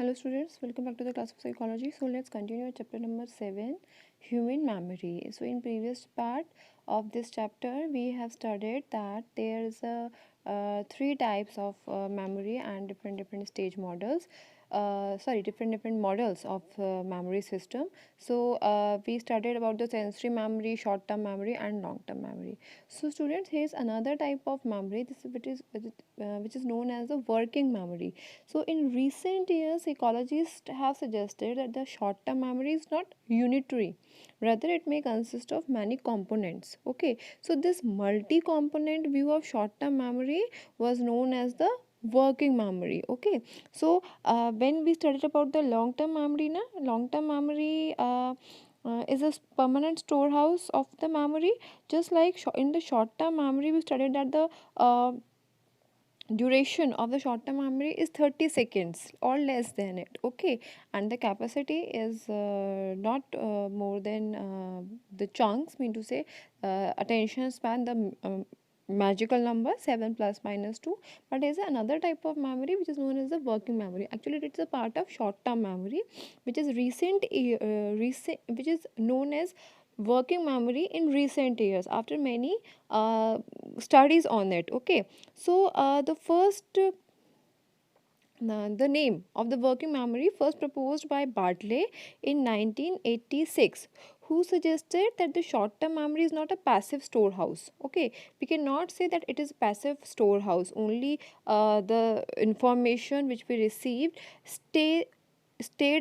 Hello students, welcome back to the class of psychology. So let's continue with chapter number 7, human memory. So in previous part of this chapter we have studied that there is a three types of memory and different stage models. Different models of memory system. So we studied about the sensory memory, short term memory and long term memory. So students, here is another type of memory, which is known as the working memory. So in recent years, psychologists have suggested that the short term memory is not unitary, rather it may consist of many components. Okay, so this multi component view of short term memory was known as the working memory. Okay, so when we studied about the long term memory, long term memory is a permanent storehouse of the memory. Just like in the short term memory, we studied that the duration of the short term memory is 30 seconds or less than it. Okay, and the capacity is not more than the chunks, mean to say attention span, the magical number 7 plus minus 2. But there is another type of memory which is known as the working memory. Actually it's a part of short term memory which is which is known as working memory in recent years after many studies on it. Okay, so the name of the working memory first proposed by Bartley in 1986, who suggested that the short term memory is not a passive storehouse. Okay, we cannot say that it is passive storehouse, only the information which we received stayed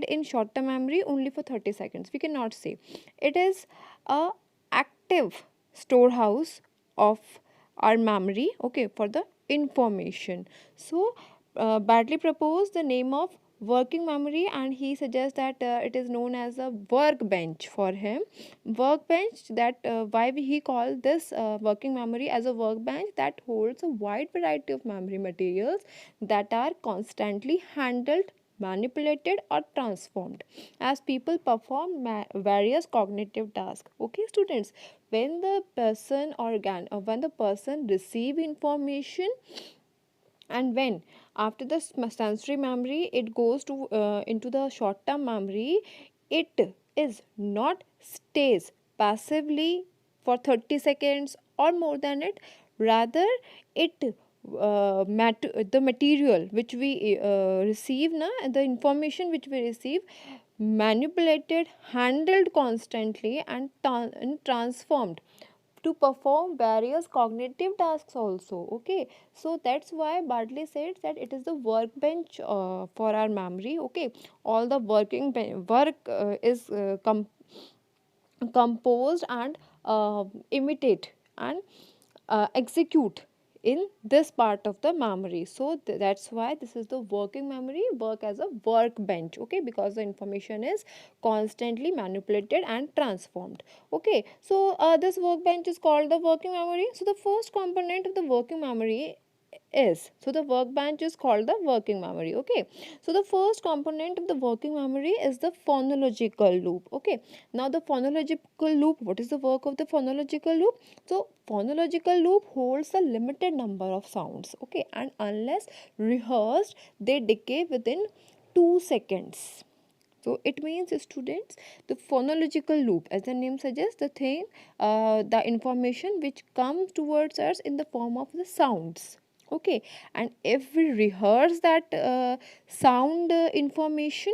in short term memory only for 30 seconds. We cannot say it is a active storehouse of our memory, okay, for the information. So Bartley proposed the name of working memory, and he suggests that it is known as a workbench for him. Workbench, that why he called this working memory as a workbench that holds a wide variety of memory materials that are constantly handled, manipulated or transformed as people perform various cognitive tasks. Okay students, when the when the person receive information, and when after the sensory memory it goes to into the short term memory, it is not stays passively for 30 seconds or more than it, rather it the material which we receive na, the information which we receive, manipulated, handled constantly and transformed to perform various cognitive tasks also. Okay, so that's why Bartley said that it is the workbench for our memory. Okay, all the work is composed and imitate and execute in this part of the memory. So that's why this is the working memory, work as a workbench. Okay, because the information is constantly manipulated and transformed. Okay, so this workbench is called the working memory. So the first component of the working memory is, so the workbench is called the working memory. Okay, so the first component of the working memory is the phonological loop. Okay, now the phonological loop, what is the work of the phonological loop? So phonological loop holds a limited number of sounds. Okay, and unless rehearsed they decay within 2 seconds. So it means students, the phonological loop, as the name suggests, the information which comes towards us in the form of the sounds. Okay, and if we rehearse that sound information,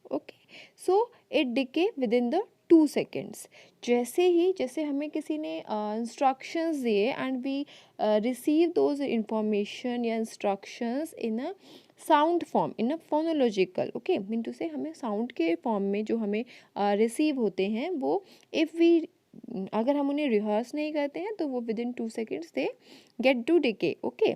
okay, so it decay within the 2 seconds. जैसे हमें किसी ने instructions दिए and we receive those information या instructions in a sound form, in a phonological, okay, mean to say हमें sound के form में जो हमें रिसीव होते हैं वो, इफ़ वी अगर हम उन्हें रिहर्स नहीं करते हैं तो वो विद इन 2 सेकेंड्स दे गेट टू डिके. ओके,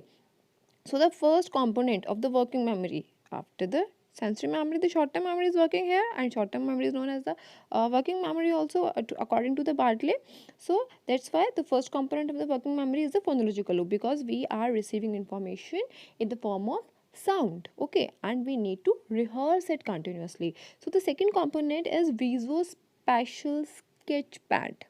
so the first component of the working memory after the sensory memory, the short term memory is working here, and short term memory is known as the working memory also according to the Bartley. So that's why the first component of the working memory is the phonological loop, because we are receiving information in the form of sound. Okay, and we need to rehearse it continuously. So the second component is visuospatial sketch pad.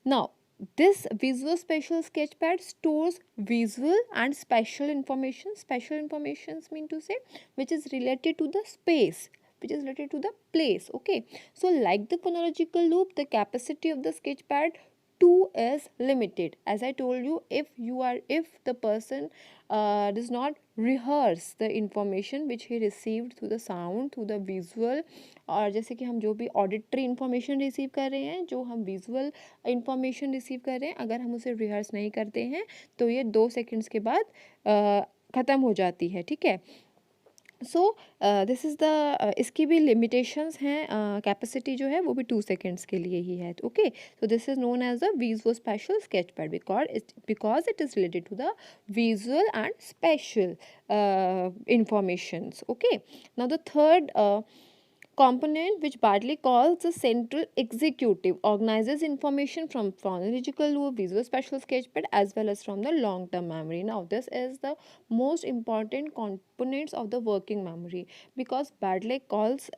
Now this visual spatial sketchpad stores visual and spatial information. Spatial informations mean to say which is related to the space, which is related to the place. Okay, so like the phonological loop, the capacity of the sketchpad 2 is limited. As I told you, if the person does not rehearse the information which he received through the sound, through the visual, और जैसे कि हम जो भी auditory information receive कर रहे हैं, जो हम विजुअल इंफॉर्मेशन रिसीव कर रहे हैं, अगर हम उसे रिहर्स नहीं करते हैं तो ये 2 सेकंड्स के बाद ख़त्म हो जाती है. ठीक है. सो दिस इज़ द इसकी भी लिमिटेशंस हैं. कैपेसिटी जो है वो भी 2 सेकेंड्स के लिए ही है. Okay, so this is known as the visual spatial sketch pad because it is related to the visual and spatial informations. Okay, now the third component, which Bartley calls the central executive, organizes information from phonological loop, visual spatial sketchpad, as well as from the long-term memory. Now, this is the most important components of the working memory, because Bartley calls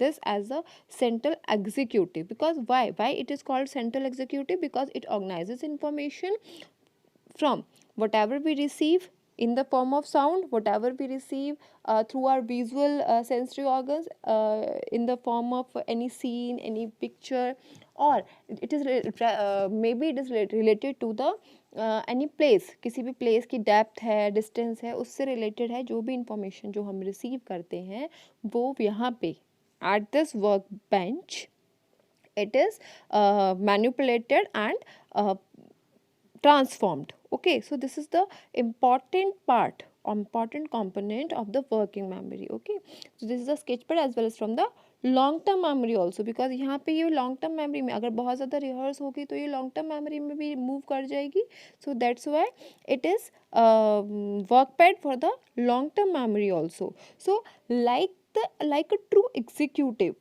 this as the central executive. Because why it is called central executive? Because it organizes information from whatever we receive in the form of sound, whatever we receive through our visual sensory organs, in the form of any scene, any picture, or it is maybe it is related to the any place, किसी भी place की depth है, distance है, उससे related है. जो भी information जो हम receive करते हैं वो यहाँ पे at this workbench it is manipulated and transformed. Okay, so this is the important part, important component of the working memory. Okay, so this is the sketchpad as well as from the long term memory also, because यहाँ पे ये long term memory में अगर बहुत ज़्यादा rehearse होगी तो ये लॉन्ग टर्म मेमोरी में भी मूव कर जाएगी. So that's why it is work pad for the long term memory also. So like a true executive,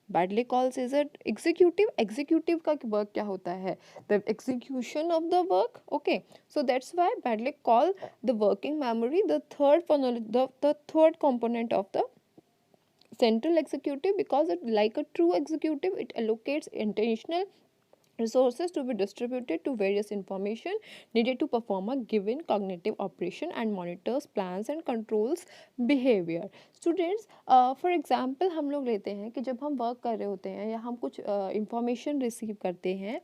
Badley calls is it executive. Executive का work क्या होता है? The execution of the work. Okay, so that's why Badley call the working memory the third component of the central executive, because it like a true executive, it allocates intentional resources to be distributed to various information needed to perform a given cognitive operation and monitors, plans and controls behavior. Students, for example हम लोग लेते हैं कि जब हम work कर रहे होते हैं या हम कुछ इंफॉर्मेशन रिसीव करते हैं,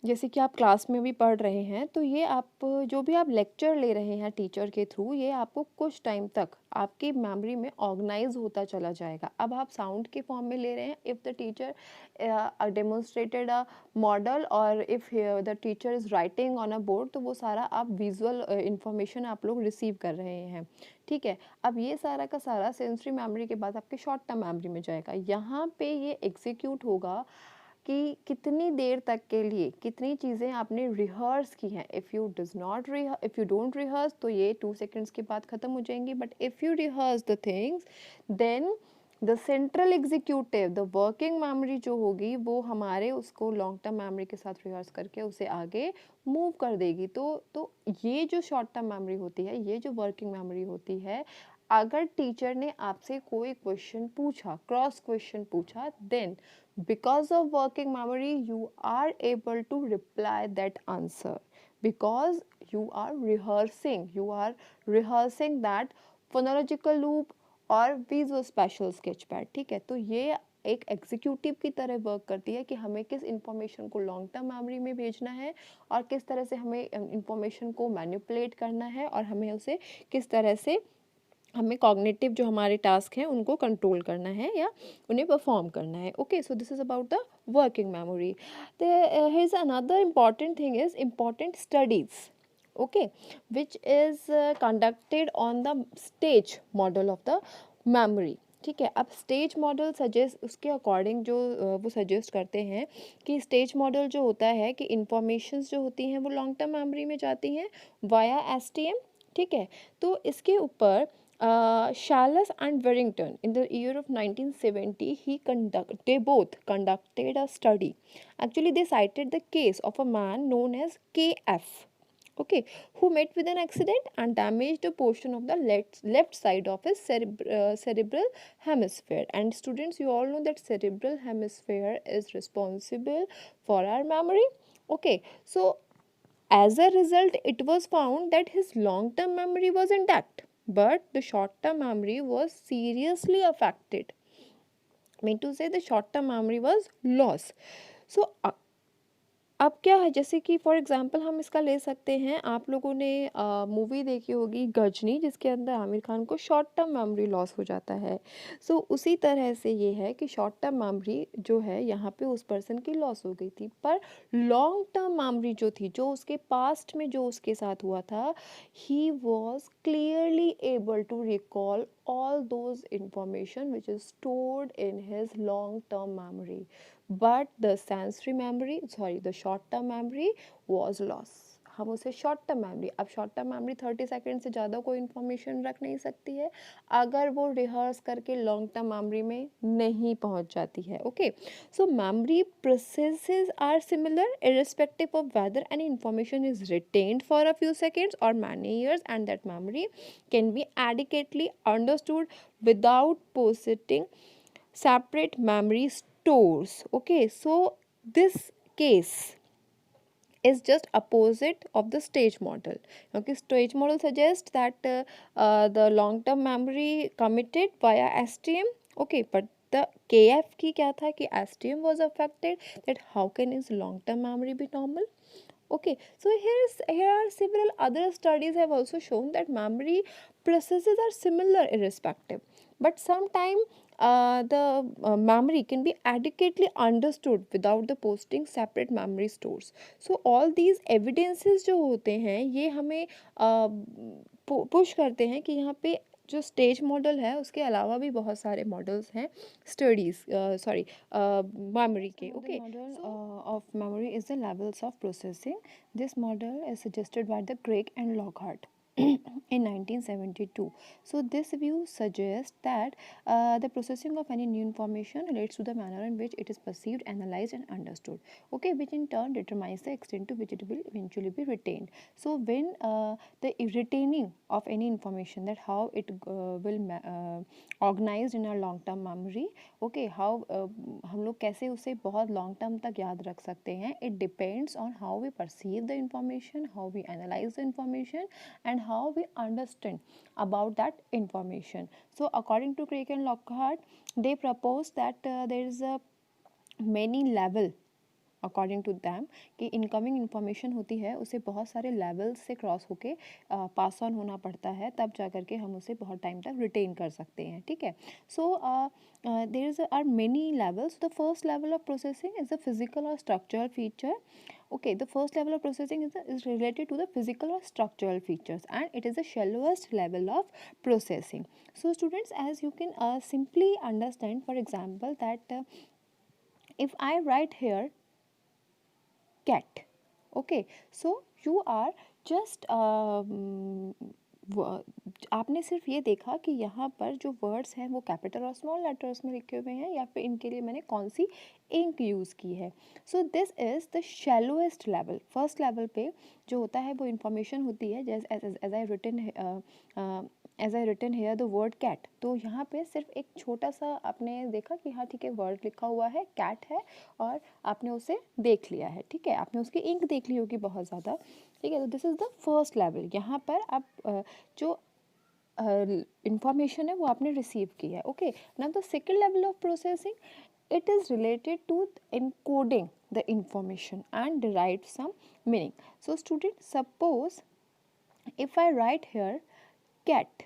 जैसे कि आप क्लास में भी पढ़ रहे हैं, तो ये आप जो भी आप लेक्चर ले रहे हैं टीचर के थ्रू, ये आपको कुछ टाइम तक आपकी मेमोरी में ऑर्गेनाइज होता चला जाएगा. अब आप साउंड के फॉर्म में ले रहे हैं, if the teacher demonstrated a model और if the teacher is writing on a board, तो वो सारा आप विजुअल इंफॉर्मेशन आप लोग रिसीव कर रहे हैं. ठीक है, अब ये सारा का सारा सेंसरी मेमोरी के बाद आपके शॉर्ट टर्म मेमोरी में जाएगा. यहाँ पे ये एग्जीक्यूट होगा कि कितनी देर तक के लिए कितनी चीज़ें आपने रिहर्स की हैं. इफ़ यू डोंट रिहर्स तो ये 2 सेकेंड्स के बाद ख़त्म हो जाएंगी. But if you rehearse the things, then the central executive, the working memory जो होगी वो हमारे उसको लॉन्ग टर्म मेमोरी के साथ रिहर्स करके उसे आगे मूव कर देगी. तो ये जो शॉर्ट टर्म मेमोरी होती है, ये जो वर्किंग मेमोरी होती है, अगर टीचर ने आपसे कोई क्वेश्चन पूछा, क्रॉस क्वेश्चन पूछा, then because of working memory you are able to reply that answer, because you are rehearsing that phonological loop और visual spatial sketchpad. ठीक है, तो ये एक एग्जीक्यूटिव की तरह वर्क करती है कि हमें किस इंफॉर्मेशन को लॉन्ग टर्म मेमोरी में भेजना है और किस तरह से हमें इंफॉर्मेशन को मैनिपुलेट करना है और हमें उसे किस तरह से हमें कॉग्निटिव जो हमारे टास्क हैं उनको कंट्रोल करना है या उन्हें परफॉर्म करना है. Okay, so this is about the working memory. Here is another important thing is important studies. Okay, which is conducted on the stage model of the memory. ठीक है, अब स्टेज मॉडल सजेस्ट उसके according जो वो suggest करते हैं कि stage model जो होता है कि इंफॉर्मेशंस जो होती हैं वो लॉन्ग टर्म मेमोरी में जाती हैं वाया STM. ठीक है, तो इसके ऊपर Shallas and Warrington in the year of 1970 they both conducted a study. Actually they cited the case of a man known as KF, okay, who met with an accident and damaged a portion of the left side of his cerebral hemisphere. And students, you all know that cerebral hemisphere is responsible for our memory. Okay, so as a result, it was found that his long term memory was intact, but the short term memory was seriously affected. Mean to say, the short term memory was lost. So अब क्या है, जैसे कि for example हम इसका ले सकते हैं, आप लोगों ने मूवी देखी होगी गजनी, जिसके अंदर आमिर खान को शॉर्ट टर्म मेमोरी लॉस हो जाता है। सो उसी तरह से ये है कि शॉर्ट टर्म मेमोरी जो है यहाँ पे उस पर्सन की लॉस हो गई थी, पर लॉन्ग टर्म मेमोरी जो थी, जो उसके पास्ट में जो उसके साथ हुआ था, he was clearly able to recall all those information which is stored in his long term memory, but the sensory memory, sorry, the short term memory was lost. हम उसे शॉर्ट टर्म मेमोरी, अब short term memory 30 second से ज़्यादा कोई information रख नहीं सकती है अगर वो रिहर्स करके लॉन्ग टर्म मेमोरी में नहीं पहुंच जाती है. Okay, so memory processes are similar irrespective of whether any information is retained for a few seconds or many years, and that memory can be adequately understood without possessing separate memory stores. Okay, so this case is just opposite of the stage model. Okay, stage model suggests that the long term memory committed via STM. Okay, but the KF की क्या था कि STM was affected, that how can his long term memory be normal. Okay, so here are several other studies have also shown that memory processes are similar irrespective, but sometimes the memory can be adequately understood without the posting separate memory stores. So all these evidences जो होते हैं ये हमें push करते हैं कि यहाँ पे जो स्टेज मॉडल है उसके अलावा भी बहुत सारे मॉडल्स हैं स्टडीज सॉरी memory के. Okay, model of memory is the levels of processing. This model is suggested by the Craig and Lockhart in 1972. So this view suggests that the processing of any new information relates to the manner in which it is perceived, analyzed and understood. Okay, which in turn determines the extent to which it will eventually be retained. So when the retaining of any information, that how it will organized in our long term memory. Okay, how हम लोग कैसे उसे बहुत long term तक याद रख सकते हैं, it depends on how we perceive the information, how we analyse the information and how we understand about that information. So according to Craig and Lockhart, they propose that there is a many level according to them कि incoming information होती है उसे बहुत सारे levels से cross होके pass on होना पड़ता है, तब जा कर के हम उसे बहुत टाइम तक रिटेन कर सकते हैं. ठीक है, so there is are many levels. The first level of processing is the physical और structural feature. Okay, the first level of processing is related to the physical or structural features, and it is the shallowest level of processing. So students, as you can simply understand, for example, that if I write here cat, okay, so you are just आपने सिर्फ ये देखा कि यहाँ पर जो words हैं वो कैपिटल और स्मॉल लेटर्स में लिखे हुए हैं या फिर इनके लिए मैंने कौन सी इंक यूज़ की है. So this is the shallowest level. First level पे जो होता है वो इन्फॉर्मेशन होती है जैसे as I written here the word cat. तो यहाँ पे सिर्फ एक छोटा सा आपने देखा कि हाँ ठीक है वर्ड लिखा हुआ है, कैट है, और आपने उसे देख लिया है. ठीक है, आपने उसकी इंक देख ली होगी बहुत ज़्यादा. ठीक है, तो this is the first level. यहाँ पर आप जो इंफॉर्मेशन है वो आपने रिसीव की है. Okay, now the second level of processing, it is related to encoding the information and derive some meaning. So student, suppose if I write here cat,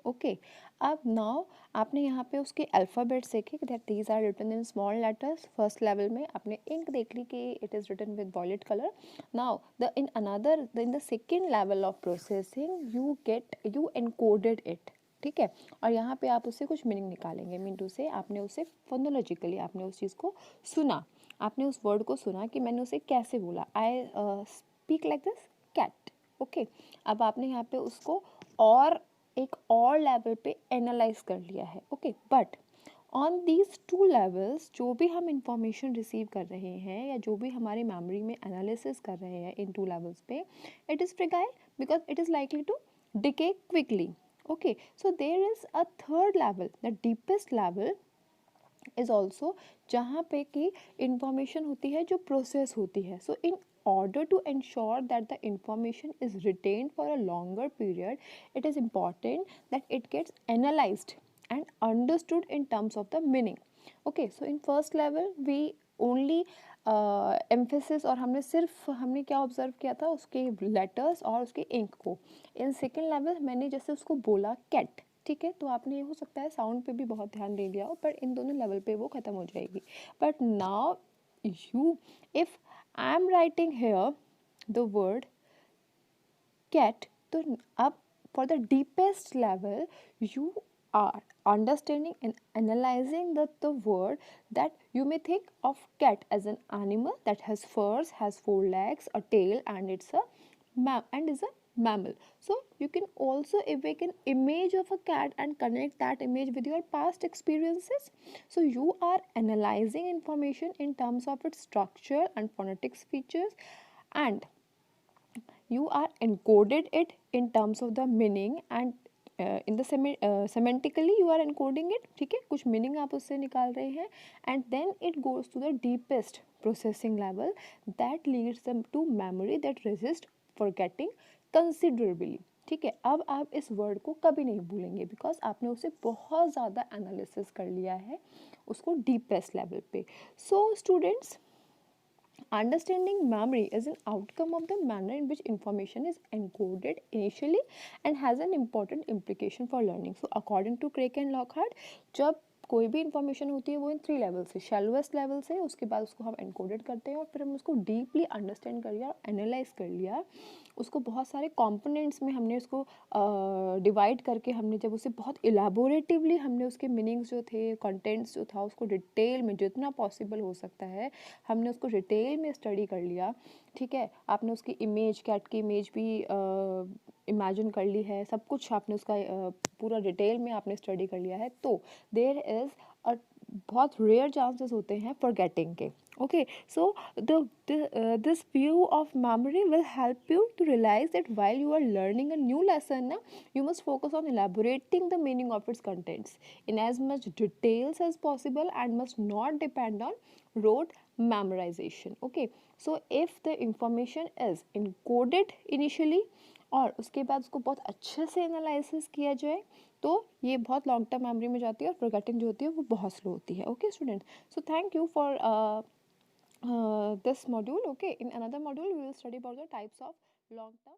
okay, अब नाउ आपने यहाँ पे उसके अल्फ़ाबेट्स देखे that these are written in small letters. First level में आपने ink देख ली कि it is written with violet colour. Now in the second level of processing you encoded it. ठीक है, और यहाँ पे आप उससे कुछ मीनिंग निकालेंगे. मीन टू से आपने उसे फोनोलॉजिकली आपने उस चीज़ को सुना, आपने उस वर्ड को सुना कि मैंने उसे कैसे बोला. I speak like this cat. Okay, अब आपने यहाँ पे उसको और एक और लेवल पे एनालाइज कर लिया है. Okay, but on these two levels जो भी हम इंफॉर्मेशन रिसीव कर रहे हैं या जो भी हमारे मेमोरी में एनालिसिस कर रहे हैं इन टू लेवल्स पे, it is fragile because it is likely to decay quickly. Okay, so there is a third level, the deepest level, is also जहाँ पे कि इंफॉर्मेशन होती है जो प्रोसेस होती है. सो इन order to ensure that the information is retained for a longer period, it is important that it gets analyzed and understood in terms of the meaning. Okay, so in first level we only emphasis, और हमने क्या observe किया था उसके letters और उसके ink को. In second level मैंने जैसे उसको बोला कैट, ठीक है, तो आपने ये हो सकता है साउंड पे भी बहुत ध्यान दे दिया हो, पर इन दोनों लेवल पे वो ख़त्म हो जाएगी. But now you, if I am writing here the word cat, तो अब for the deepest level you are understanding and analyzing the word, that you may think of cat as an animal that has furs, has four legs, a tail, and it's a and is a mammal. So you can also evoke an image of a cat and connect that image with your past experiences. So you are analyzing information in terms of its structure and phonetics features, and you are encoded it in terms of the meaning, and in the semantically you are encoding it, ठीक है, कुछ meaning आप उससे निकाल रहे हैं, and then it goes to the deepest processing level that leads them to memory that resist forgetting considerably. ठीक है, अब आप इस वर्ड को कभी नहीं भूलेंगे बिकॉज आपने उसे बहुत ज़्यादा एनालिसिस कर लिया है उसको डीपेस्ट लेवल पे. So students, understanding memory is an outcome of the manner in which information is encoded initially and has an important implication for learning. So, according to Craig and Lockhart, जब कोई भी information होती है वो इन 3 level से, शैलोएस्ट level से, उसके बाद उसको हम एनकोडेड करते हैं और फिर हम उसको डीपली अंडरस्टैंड कर लिया, एनालाइज कर लिया, उसको बहुत सारे कंपोनेंट्स में हमने उसको डिवाइड करके हमने जब उसे बहुत इलाबोरेटिवली हमने उसके मीनिंग्स जो थे, कंटेंट्स जो था उसको डिटेल में जितना पॉसिबल हो सकता है हमने उसको डिटेल में स्टडी कर लिया. ठीक है, आपने उसकी इमेज, कैट की इमेज भी इमेजिन कर ली है, सब कुछ आपने उसका पूरा डिटेल में आपने स्टडी कर लिया है, तो देयर इज़ अ बहुत रेयर चांसेस होते हैं फॉरगेटिंग के. Okay, so this view of memory will help you to realize that while you are learning a new lesson, na, you must focus on elaborating the meaning of its contents in as much details as possible and must not depend on rote memorization. Okay, so if the information is encoded initially और उसके बाद उसको बहुत अच्छे से analysis किया जाए तो ये बहुत लॉन्ग टर्म मेमोरी में जाती है और फॉरगेटिंग जो होती है वो बहुत स्लो होती है. Okay student, so thank you for this module. Okay, in another module we will study about the types of long term